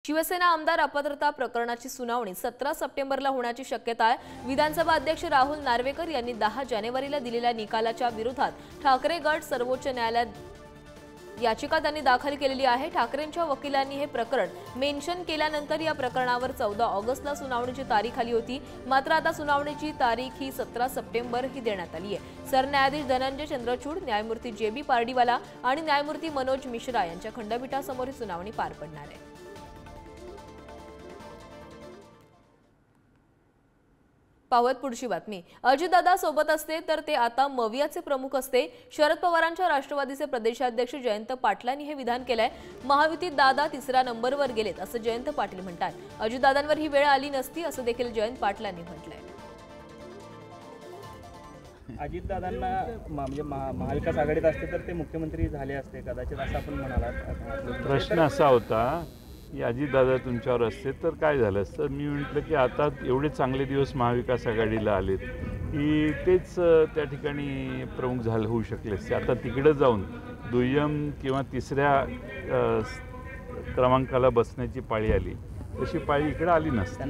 शिवसेना आमदार अपात्रता प्रकरणाची सुनावणी 17 सप्टेंबरला होण्याची शक्यता आहे। विधानसभा अध्यक्ष राहुल नार्वेकर यांनी 10 जानेवारीला दिलेल्या निकालाच्या विरोधात ठाकरे गट सर्वोच्च न्यायालयात याचिका त्यांनी दाखल केलेली आहे। ठाकरेंच्या वकिलांनी हे प्रकरण मेन्शन केल्यानंतर या प्रकरणावर 14 ऑगस्टला सुनावणीची तारीख आली होती। मात्र आता सुनावणीची तारीख ही 17 सप्टेंबर ही देण्यात आली आहे। सरन्यायाधीश धनंजय चंद्रचूड, न्यायमूर्ती जे.बी. पारडीवाला आणि न्यायमूर्ती मनोज मिश्रा यांच्या खंडपीठासमोर ही सुनावणी पार पडणार आहे। पाहत पुढची बातमी। अजितदादा सोबत असते तर ते आता मवियाचे प्रमुख असते। शरद पवारांच्या राष्ट्रवादीचे प्रदेशाध्यक्ष जयंत पाटलांनी हे विधान केलंय। महायुतीत दादा तिसऱ्या नंबरवर गेलेत असं जयंत पाटील म्हणतात। अजितदादांवर ही वेळ आली नसती असं देखील जयंत पाटलांनी म्हटलंय। अजितदादांना म्हणजे महाविकास आघाडीत असते तर ते मुख्यमंत्री झाले असते कदाचित असं आपण म्हणालात। प्रश्न असा होता की अजितदादा तुमच्यावर असते तर काय झालं असतं। मी म्हटलं की आता एवढे चांगले दिवस महाविकास आघाडीला आलेत की तेच त्या ठिकाणी प्रमुख होऊ शकले असते। आता तिकडे जाऊन दुय्यम किंवा तिसऱ्या क्रमांकाला बसण्याची पाळी आली, तशी पाळी इकडे आली नसते।